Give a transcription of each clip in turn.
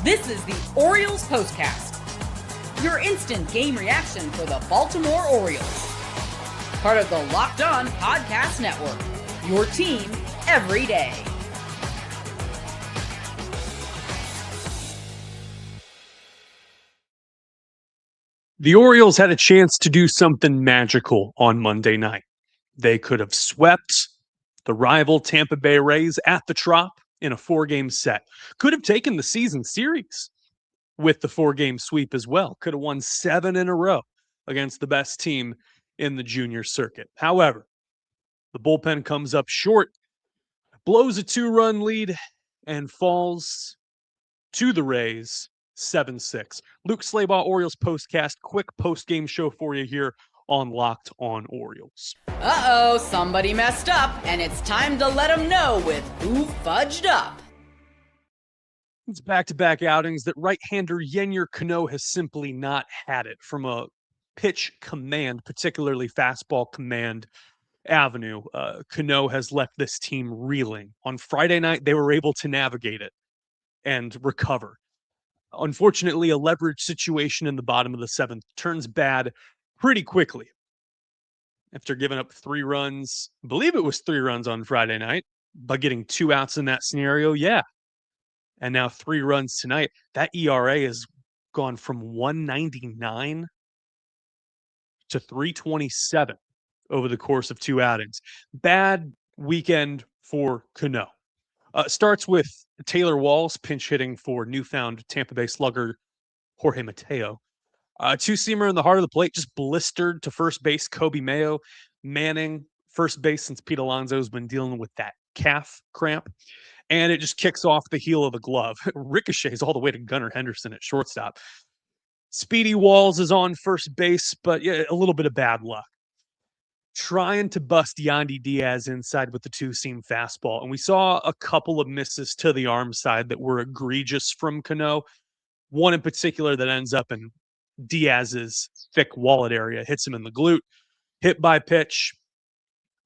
This is the Orioles POSTCAST, your instant game reaction for the Baltimore Orioles. Part of the Locked On Podcast Network, your team every day. The Orioles had a chance to do something magical on Monday night. They could have swept the rival Tampa Bay Rays at the Trop in a 4-game set. Could have taken the season series with the 4-game sweep as well. Could have won 7 in a row against the best team in the junior circuit. However, the bullpen comes up short, blows a 2-run lead, and falls to the Rays 7-6. Luke Slaybaugh, Orioles Postcast, quick post-game show for you here on Locked On Orioles. Uh-oh, somebody messed up, and it's time to let them know with who fudged up. It's back-to-back outings that right-hander Yennier Cano has simply not had it from a pitch command, particularly fastball command avenue. Cano has left this team reeling. On Friday night, they were able to navigate it and recover. Unfortunately, a leverage situation in the bottom of the 7th turns bad pretty quickly. After giving up 3 runs, I believe it was 3 runs on Friday night, but getting 2 outs in that scenario, yeah. And now 3 runs tonight. That ERA has gone from 199 to 327 over the course of 2 outings. Bad weekend for Cano. Starts with Taylor Walls pinch hitting for newfound Tampa Bay slugger Jorge Mateo. 2-seamer in the heart of the plate, just blistered to first base. Coby Mayo manning first base since Pete Alonso's been dealing with that calf cramp. And it just kicks off the heel of the glove. Ricochets all the way to Gunnar Henderson at shortstop. Speedy Walls is on first base, but yeah, a little bit of bad luck. Trying to bust Yandy Díaz inside with the 2-seam fastball. And we saw a couple of misses to the arm side that were egregious from Cano. One in particular that ends up in Diaz's thick wallet area, hits him in the glute, hit by pitch.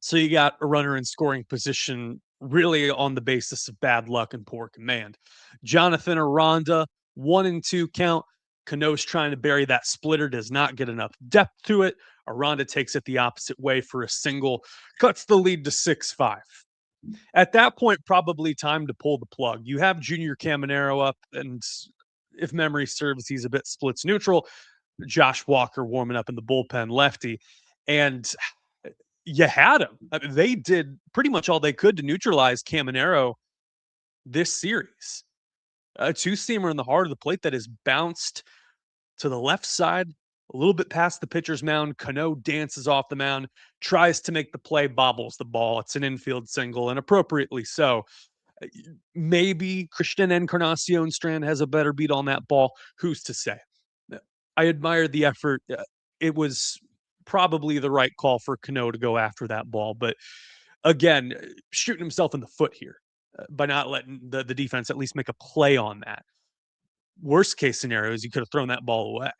So you got a runner in scoring position really on the basis of bad luck and poor command. Jonathan Aranda, 1-2 count. Cano's trying to bury that splitter, does not get enough depth to it. Aranda takes it the opposite way for a single, cuts the lead to 6-5. At that point, probably time to pull the plug. You have Junior Caminero up, and if memory serves, he's a bit splits neutral. Josh Walker warming up in the bullpen, lefty, and you had him. I mean, they did pretty much all they could to neutralize Caminero this series. A 2-seamer in the heart of the plate that is bounced to the left side, a little bit past the pitcher's mound. Cano dances off the mound, tries to make the play, bobbles the ball. It's an infield single, and appropriately so. Maybe Christian Encarnacion-Strand has a better beat on that ball. Who's to say? I admired the effort. It was probably the right call for Cano to go after that ball. But again, shooting himself in the foot here by not letting the defense at least make a play on that. Worst case scenario is you could have thrown that ball away.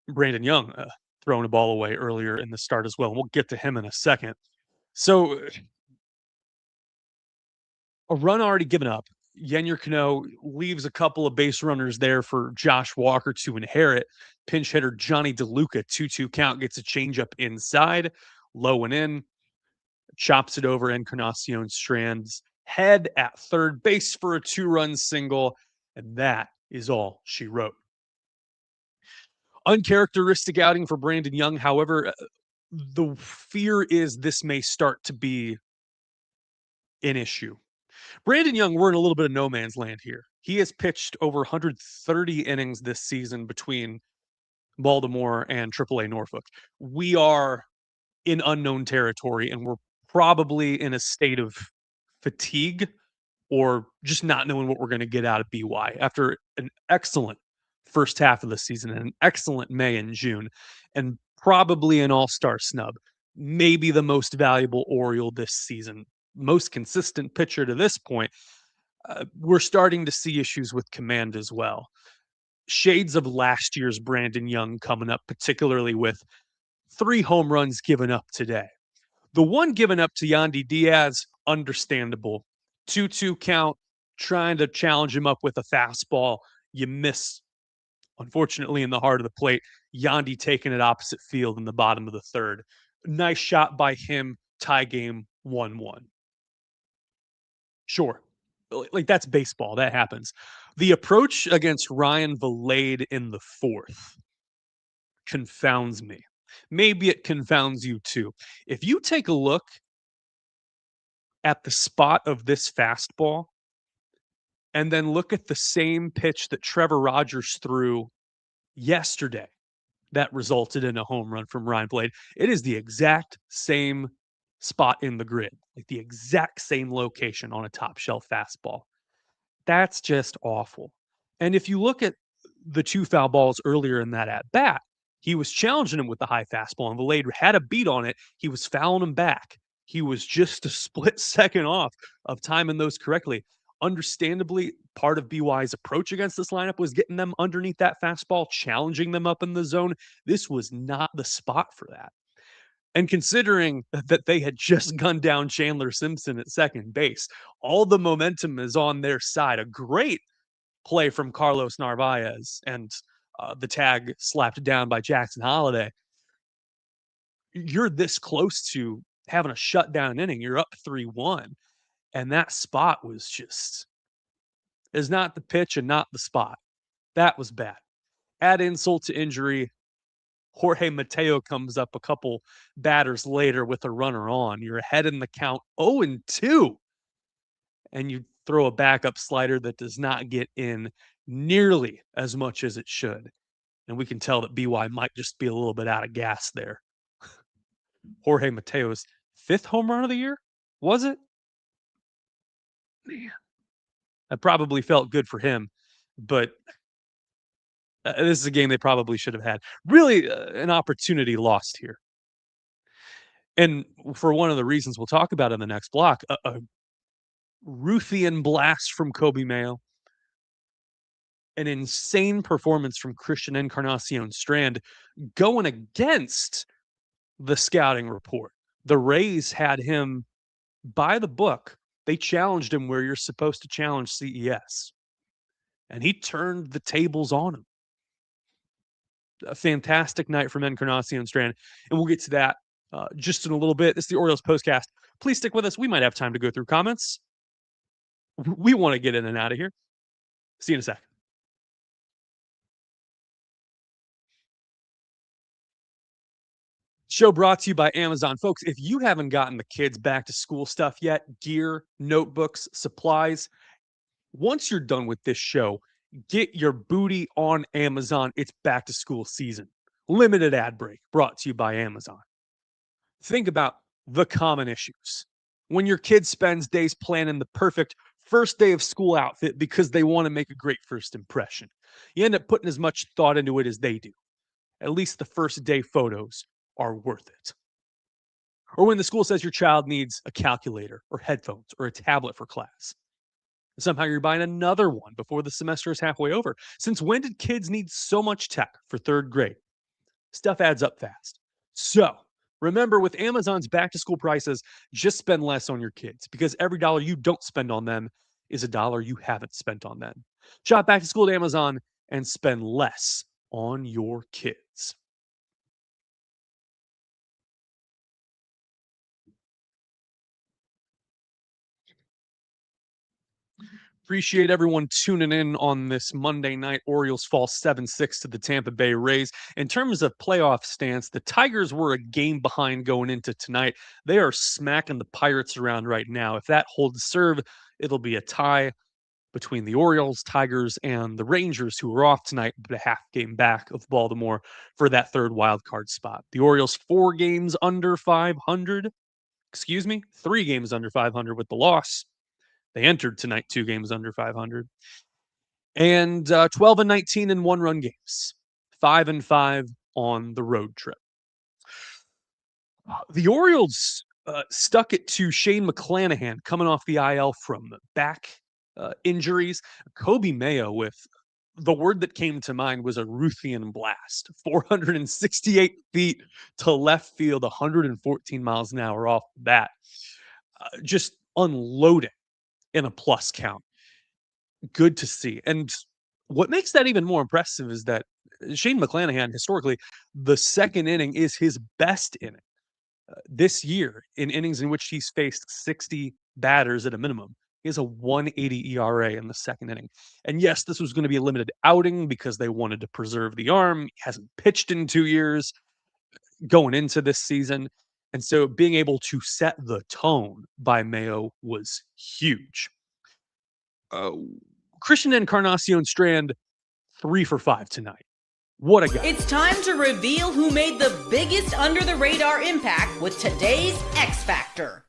Brandon Young throwing a ball away earlier in the start as well. We'll get to him in a second. So a run already given up. Yennier Cano leaves a couple of base runners there for Josh Walker to inherit. Pinch hitter Johnny DeLuca, 2-2 count, gets a changeup inside, low and in, chops it over Encarnacion-Strand's head at third base for a 2-run single, and that is all she wrote. Uncharacteristic outing for Brandon Young. However, the fear is this may start to be an issue. Brandon Young, we're in a little bit of no man's land here. He has pitched over 130 innings this season between Baltimore and AAA Norfolk. We are in unknown territory, and we're probably in a state of fatigue or just not knowing what we're going to get out of BY after an excellent first half of the season and an excellent May and June, and probably an all-star snub. Maybe the most valuable Oriole this season. Most consistent pitcher to this point. We're starting to see issues with command as well. Shades of last year's Brandon Young coming up, particularly with 3 home runs given up today. The one given up to Yandy Díaz, understandable. 2-2 count, trying to challenge him up with a fastball. You miss, unfortunately, in the heart of the plate. Yandy taking it opposite field in the bottom of the third. Nice shot by him. Tie game 1-1. Sure. Like, that's baseball. That happens. The approach against Ryan Vilade in the fourth confounds me. Maybe it confounds you too. If you take a look at the spot of this fastball and then look at the same pitch that Trevor Rogers threw yesterday that resulted in a home run from Ryan Vilade, it is the exact same spot in the grid, like the exact same location on a top shelf fastball. That's just awful. And if you look at the two foul balls earlier in that at bat, he was challenging him with the high fastball, and Vilade had a beat on it. He was fouling him back. He was just a split second off of timing those correctly. Understandably, part of BY's approach against this lineup was getting them underneath that fastball, challenging them up in the zone. This was not the spot for that. And considering that they had just gunned down Chandler Simpson at second base, all the momentum is on their side. A great play from Carlos Narvaez and the tag slapped down by Jackson Holliday. You're this close to having a shutdown inning. You're up 3-1. And that spot was just, is not the pitch and not the spot. That was bad. Add insult to injury. Jorge Mateo comes up a couple batters later with a runner on. You're ahead in the count 0-2. And you throw a backup slider that does not get in nearly as much as it should. And we can tell that BY might just be a little bit out of gas there. Jorge Mateo's 5th home run of the year? Was it? Man, that probably felt good for him. But this is a game they probably should have had. Really an opportunity lost here. And for one of the reasons we'll talk about in the next block, a Ruthian blast from Coby Mayo, an insane performance from Christian Encarnacion-Strand going against the scouting report. The Rays had him by the book. They challenged him where you're supposed to challenge CES. And he turned the tables on him. A fantastic night from Encarnacion-Strand. And we'll get to that just in a little bit. This is the Orioles postcast. Please stick with us. We might have time to go through comments. We want to get in and out of here. See you in a sec. Show brought to you by Amazon. Folks, if you haven't gotten the kids back to school stuff yet, gear, notebooks, supplies, once you're done with this show, get your booty on Amazon. It's back to school season. Limited ad break brought to you by Amazon. Think about the common issues. When your kid spends days planning the perfect first day of school outfit because they want to make a great first impression, you end up putting as much thought into it as they do. At least the first day photos are worth it. Or when the school says your child needs a calculator or headphones or a tablet for class. Somehow you're buying another one before the semester is halfway over. Since when did kids need so much tech for 3rd grade? Stuff adds up fast. So remember, with Amazon's back to school prices, just spend less on your kids because every dollar you don't spend on them is a dollar you haven't spent on them. Shop back to school at Amazon and spend less on your kids. Appreciate everyone tuning in on this Monday night. Orioles fall 7-6 to the Tampa Bay Rays. In terms of playoff stance, the Tigers were a game behind going into tonight. They are smacking the Pirates around right now. If that holds serve, it'll be a tie between the Orioles, Tigers, and the Rangers, who are off tonight, but a half game back of Baltimore for that 3rd wild card spot. The Orioles 3 games under 500 with the loss. They entered tonight 2 games under 500. And 12-19 in 1-run games. 5-5 on the road trip. The Orioles stuck it to Shane McClanahan coming off the IL from back injuries. Coby Mayo, with the word that came to mind was a Ruthian blast. 468 feet to left field, 114 miles an hour off the bat. Just unloading in a plus count. good to see. And what makes that even more impressive is that Shane McClanahan, historically, the second inning is his best inning. This year, in innings in which he's faced 60 batters at a minimum, he has a 180 ERA in the second inning. And yes, this was going to be a limited outing because they wanted to preserve the arm. He hasn't pitched in 2 years going into this season. And so being able to set the tone by Mayo was huge. Uh, Christian Encarnacion-Strand, 3 for 5 tonight. What a guy. It's time to reveal who made the biggest under the radar impact with today's X Factor.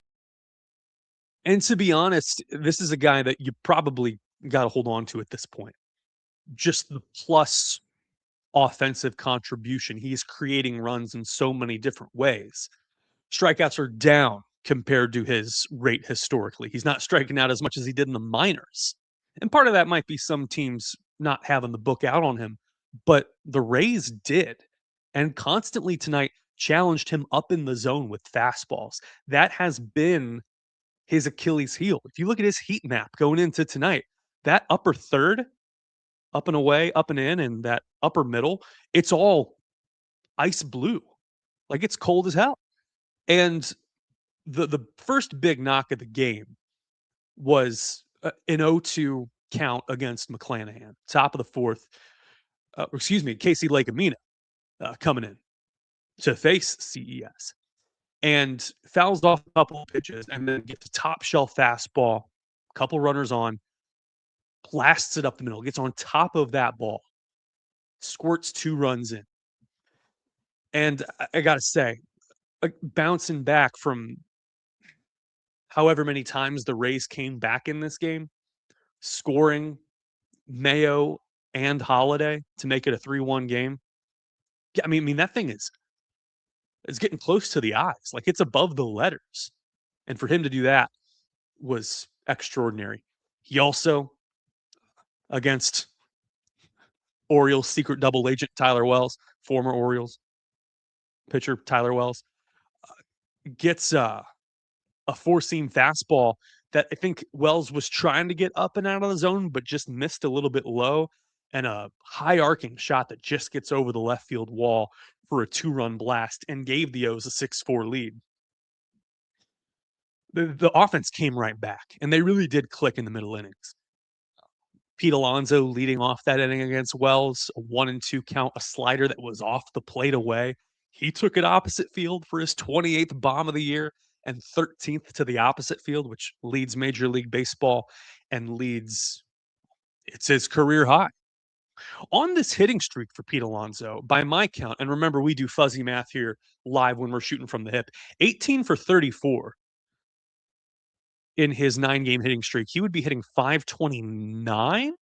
And to be honest, this is a guy that you probably got to hold on to at this point. Just the plus offensive contribution. He's creating runs in so many different ways. Strikeouts are down compared to his rate historically. He's not striking out as much as he did in the minors. And part of that might be some teams not having the book out on him, but the Rays did. And constantly tonight challenged him up in the zone with fastballs. That has been his Achilles heel. If you look at his heat map going into tonight, that upper third, up and away, up and in, and that upper middle, it's all ice blue. Like it's cold as hell. And the first big knock of the game was an 0-2 count against McClanahan, top of the fourth. Casey Lake Amina coming in to face CES. And fouls off a couple of pitches and then gets a top shelf fastball, couple runners on, blasts it up the middle, gets on top of that ball, squirts 2 runs in. And I got to say, bouncing back from however many times the Rays came back in this game, scoring Mayo and Holiday to make it a 3-1 game. I mean that thing is getting close to the eyes. Like it's above the letters. And for him to do that was extraordinary. He also, against Orioles secret double agent Tyler Wells, former Orioles pitcher Tyler Wells, gets a 4-seam fastball that I think Wells was trying to get up and out of the zone, but just missed a little bit low, and a high arcing shot that just gets over the left field wall for a 2-run blast and gave the O's a 6-4 lead. The offense came right back, and they really did click in the middle innings. Pete Alonso leading off that inning against Wells, a 1-2 count, a slider that was off the plate away. He took it opposite field for his 28th bomb of the year and 13th to the opposite field, which leads Major League Baseball and it's his career high. On this hitting streak for Pete Alonso, by my count, and remember we do fuzzy math here live when we're shooting from the hip, 18 for 34 in his 9-game hitting streak. He would be hitting 529.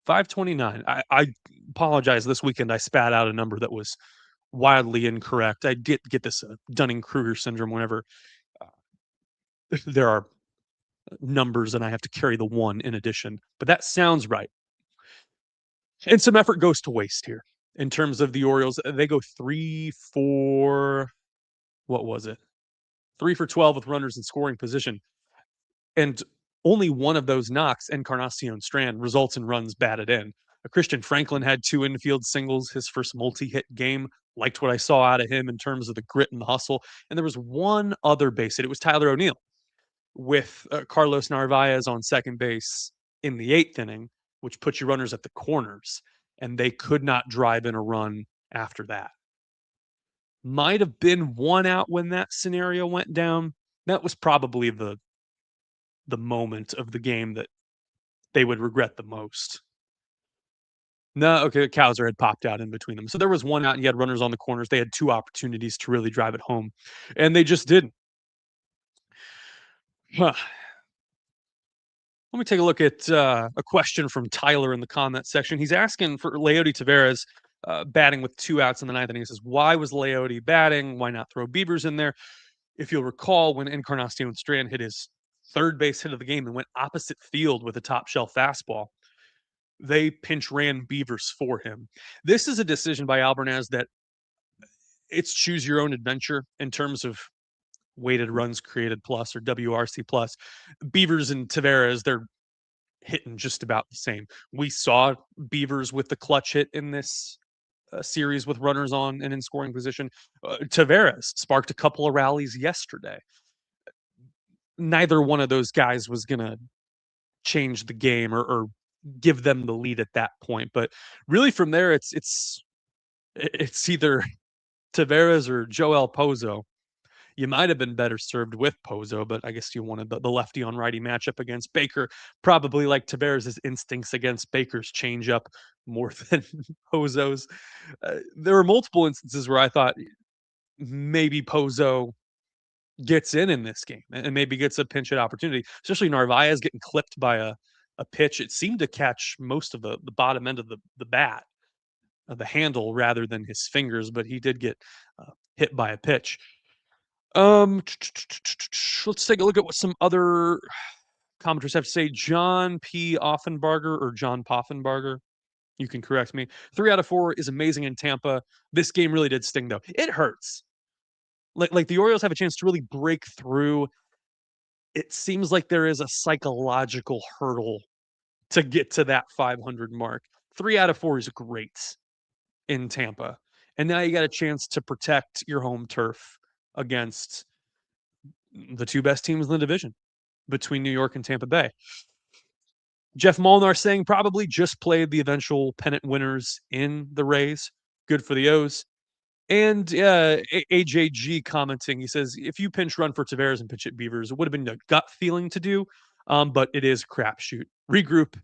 529. I apologize. This weekend I spat out a number that was wildly incorrect. I did get this Dunning-Kruger syndrome whenever there are numbers and I have to carry the 1 in addition. But that sounds right. And some effort goes to waste here in terms of the Orioles. They go 3 for, what was it? 3 for 12 with runners in scoring position. And only one of those knocks, Encarnacion-Strand, results in runs batted in. Christian Franklin had 2 infield singles, his first multi-hit game. Liked what I saw out of him in terms of the grit and the hustle. And there was one other base hit. It was Tyler O'Neill with Carlos Narvaez on second base in the 8th inning, which put you runners at the corners. And they could not drive in a run after that. Might have been 1 out when that scenario went down. That was probably the moment of the game that they would regret the most. No, okay, Kowser had popped out in between them. So there was 1 out and you had runners on the corners. They had 2 opportunities to really drive it home, and they just didn't. Let me take a look at a question from Tyler in the comment section. He's asking for Leody Taveras batting with 2 outs in the 9th inning. He says, why was Leody batting? Why not throw Beavers in there? If you'll recall, when Encarnacion-Strand hit his 3rd base hit of the game and went opposite field with a top shelf fastball, they pinch ran Beavers for him. This is a decision by Albernaz that it's choose your own adventure in terms of weighted runs created plus or WRC plus. Beavers and Taveras, they're hitting just about the same. We saw Beavers with the clutch hit in this series with runners on and in scoring position. Taveras sparked a couple of rallies yesterday. Neither one of those guys was going to change the game or give them the lead at that point. But really, from there, it's either Taveras or Joel Pozo. You might have been better served with Pozo, but I guess you wanted the lefty on righty matchup against Baker. Probably like Taveras' instincts against Baker's changeup more than Pozo's. There were multiple instances where I thought maybe Pozo gets in this game and maybe gets a pinch hit opportunity, especially Narvaez getting clipped by a pitch. It seemed to catch most of the bottom end of the bat, the handle rather than his fingers, but he did get hit by a pitch. Let's take a look at what some other commenters have to say. John P. Offenbarger or John Poffenbarger, you can correct me. 3 out of 4 is amazing in Tampa. This game really did sting, though. It hurts. Like the Orioles have a chance to really break through. It seems like there is a psychological hurdle to get to that 500 mark. 3 out of 4 is great in Tampa. And now you got a chance to protect your home turf against the two best teams in the division between New York and Tampa Bay. Jeff Molnar saying probably just played the eventual pennant winners in the Rays. Good for the O's. And AJG commenting, he says, if you pinch run for Taveras and pitch at Beavers, it would have been a gut feeling to do, but it is a crapshoot. Regroup,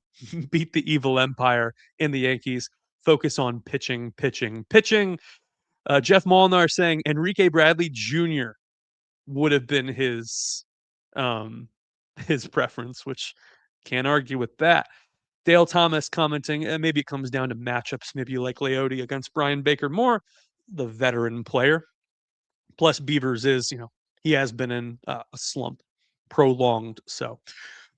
beat the evil empire in the Yankees, focus on pitching. Jeff Molnar saying Enrique Bradley Jr. would have been his preference, which can't argue with that. Dale Thomas commenting, maybe it comes down to matchups. Maybe you like Leote against Brian Baker more, the veteran player. Plus, Beavers is, he has been in a slump, prolonged. So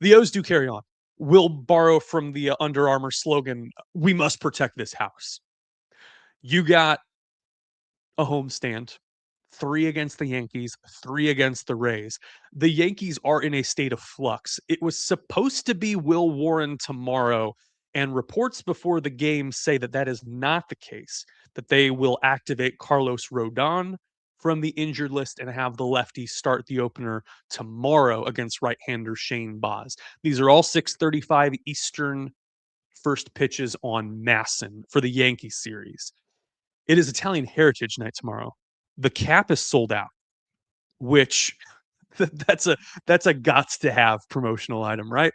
the O's do carry on. We'll borrow from the Under Armour slogan, we must protect this house. You got a homestand. 3 against the Yankees, 3 against the Rays. The Yankees are in a state of flux. It was supposed to be Will Warren tomorrow, and reports before the game say that is not the case, that they will activate Carlos Rodon from the injured list and have the lefty start the opener tomorrow against right-hander Shane Baz. These are all 6:35 Eastern first pitches on Masson for the Yankee series. It is Italian Heritage Night tomorrow. The cap is sold out, which that's a gots to have promotional item, right?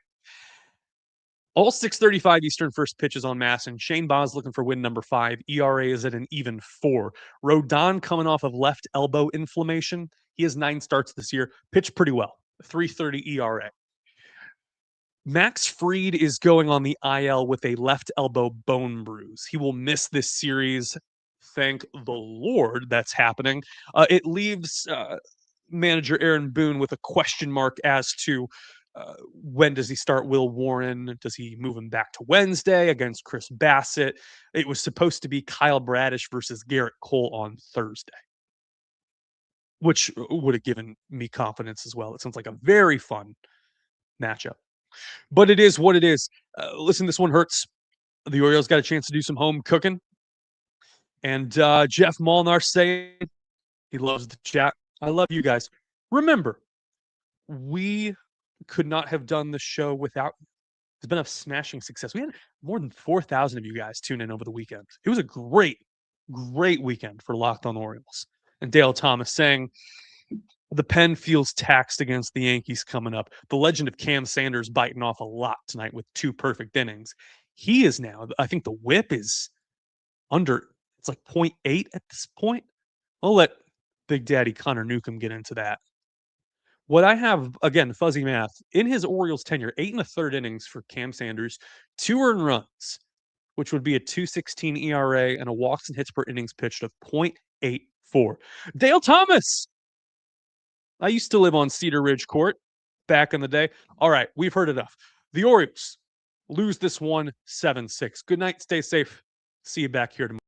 All 6:35 Eastern first pitches on Masson. Shane Baz looking for win number 5. ERA is at an even 4. Rodon coming off of left elbow inflammation. He has 9 starts this year. Pitched pretty well. 3.30 ERA. Max Fried is going on the IL with a left elbow bone bruise. He will miss this series. Thank the Lord that's happening. It leaves manager Aaron Boone with a question mark as to when does he start Will Warren? Does he move him back to Wednesday against Chris Bassett? It was supposed to be Kyle Bradish versus Garrett Cole on Thursday, which would have given me confidence as well. It sounds like a very fun matchup. But it is what it is. Listen, this one hurts. The Orioles got a chance to do some home cooking. And Jeff Molnar saying he loves the chat. I love you guys. Remember, we could not have done the show without you. It's been a smashing success. We had more than 4,000 of you guys tune in over the weekend. It was a great weekend for Locked on Orioles. And Dale Thomas saying the pen feels taxed against the Yankees coming up. The legend of Cam Sanders biting off a lot tonight with 2 perfect innings. He is now, I think the whip is under, it's like 0.8 at this point. I'll let Big Daddy Connor Newcomb get into that. What I have, again, fuzzy math, in his Orioles tenure, 8 1/3 innings for Cam Sanders, 2 earned runs, which would be a 2.16 ERA and a walks and hits per innings pitched of 0.84. Dale Thomas! I used to live on Cedar Ridge Court back in the day. All right, we've heard enough. The Orioles lose this one 7-6. Good night. Stay safe. See you back here tomorrow.